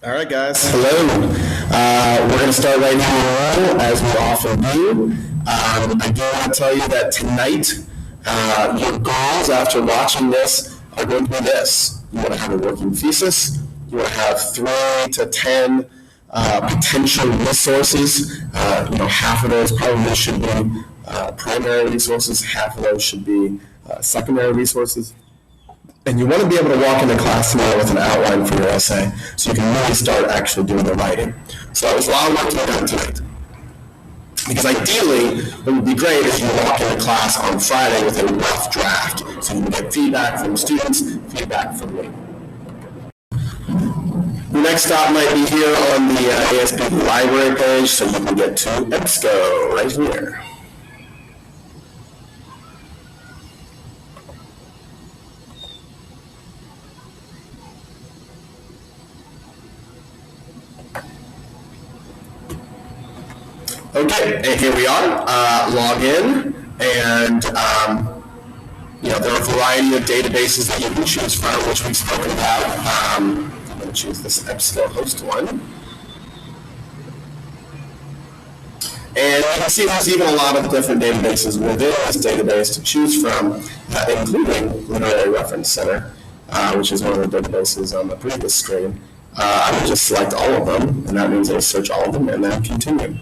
All right, guys. Hello. We're going to start right now, as we often do. I do want to tell you that tonight, your goals after watching this are going to be this. You want to have a working thesis. You want to have 3 to 10 potential resources. Half of those probably should be primary resources. Half of those should be secondary resources. And you want to be able to walk into class tomorrow with an outline for your essay so you can really start actually doing the writing. So there's a lot of work to be done tonight. Because ideally, what would be great is you walk into class on Friday with a rough draft so you can get feedback from students, feedback from me. The next stop might be here on the ASP library page, so you can get to EBSCO right here. Okay, and here we are. Log in, and there are a variety of databases that you can choose from, which we've spoken about. I'm going to choose this EBSCO host one. And you can see there's even a lot of different databases within this database to choose from, including Literary Reference Center, which is one of the databases on the previous screen. I would just select all of them, and that means I search all of them and then continue.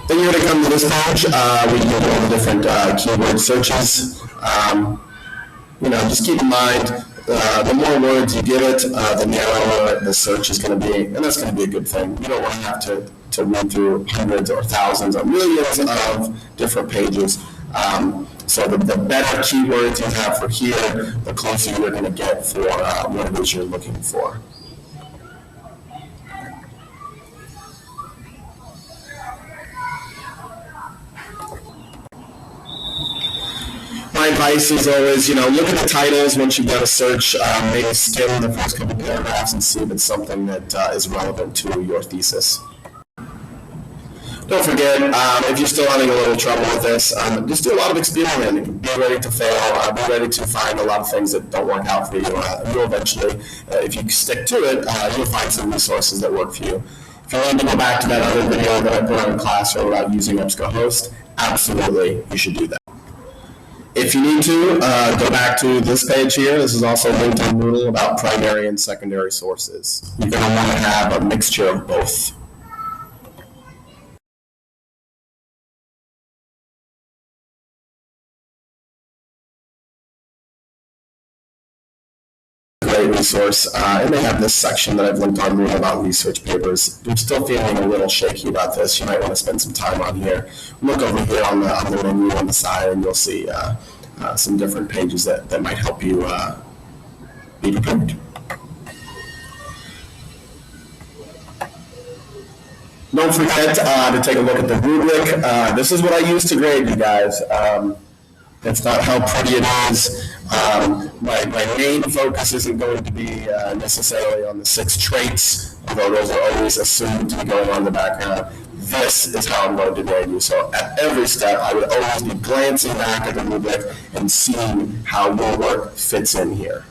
Then you're going to come to this page. We do all the different keyword searches. Just keep in mind, the more words you give it, the narrower the search is going to be, and that's going to be a good thing. You don't want to have to read through hundreds or thousands or millions of different pages. So the better keywords you have for here, the closer you're going to get for what it is you're looking for. My advice is always, look at the titles once you've done a search, maybe skim the first couple paragraphs and see if it's something that is relevant to your thesis. Don't forget, if you're still having a little trouble with this, just do a lot of experimenting. Be ready to fail. Be ready to find a lot of things that don't work out for you. You'll eventually, if you stick to it, you'll find some resources that work for you. If you want to go back to that other video that I put on in class about using EBSCO host, absolutely, you should do that. If you need to, go back to this page here. This is also linked on Moodle about primary and secondary sources. You're going to want to have a mixture of both. Great resource, and they have this section that I've linked on Moodle about research papers. If you're still feeling a little shaky about this, you might want to spend some time on here. Look over here on the menu on the side, and you'll see some different pages that might help you be prepared. Don't forget to take a look at the rubric. This is what I use to grade you guys. That's not how pretty it is. My main focus isn't going to be necessarily on the 6 traits, although those are always assumed to be going on in the background. This is how I'm going to grade you. So at every step, I would always be glancing back at the rubric and seeing how your work fits in here.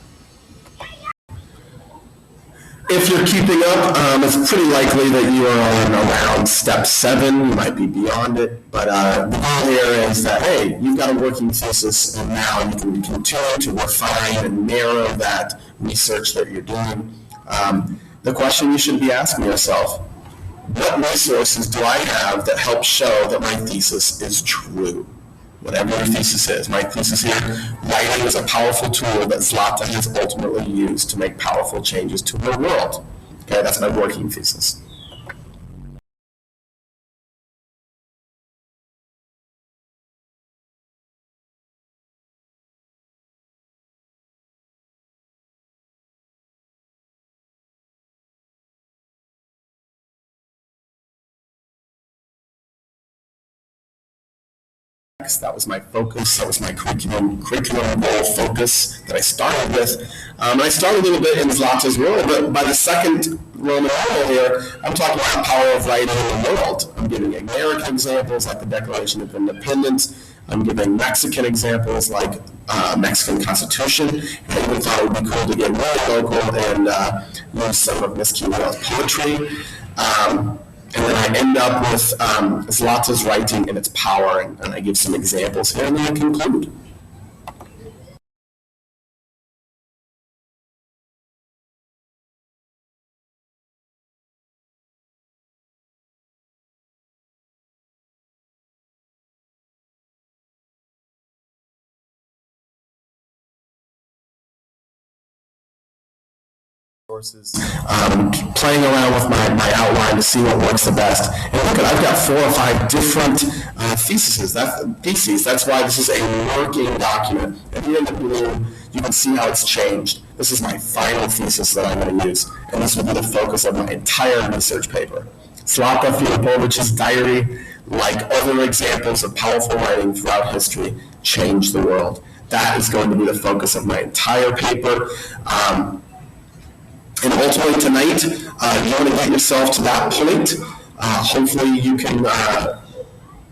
If you're keeping up, it's pretty likely that you are on around step 7. You might be beyond it, but the goal here is that, hey, you've got a working thesis, and now you can continue to refine and narrow that research that you're doing. The question you should be asking yourself, what resources do I have that help show that my thesis is true? Whatever your thesis is. My thesis here, writing is a powerful tool that Zlata has ultimately used to make powerful changes to her world. Okay, that's my working thesis. That was my focus. That was my curriculum goal focus that I started with. And I started a little bit in Zlata's world, but by the second Roman numeral here, I'm talking about the power of writing in the world. I'm giving American examples like the Declaration of Independence. I'm giving Mexican examples like Mexican Constitution. And I even thought it would be cool to get really local and use some of Miss Kiwa's poetry. And then I end up with Zlata's writing and its power, and I give some examples here, and then I conclude. Playing around with my outline to see what works the best. And look at, I've got 4 or 5 different theses. That's why this is a working document. And here in the blue, you can see how it's changed. This is my final thesis that I'm going to use, and this will be the focus of my entire research paper. Zlata Filipovich's diary, like other examples of powerful writing throughout history, changed the world. That is going to be the focus of my entire paper. And ultimately tonight, you want to get yourself to that point. Hopefully you can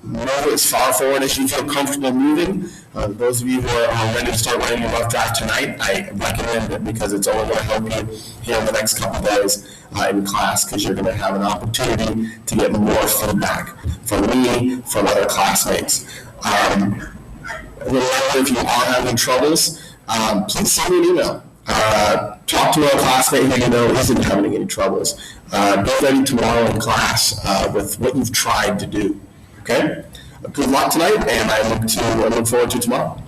move as far forward as you feel comfortable moving. Those of you who are ready to start writing your rough draft tonight, I recommend it because it's only going to help you here in the next couple of days in class, because you're going to have an opportunity to get more feedback from me, from other classmates. If you are having troubles, please send me an email. Talk to a classmate who you know isn't having any troubles. Be ready tomorrow in class with what you've tried to do. Okay? Good luck tonight, and I look forward to tomorrow.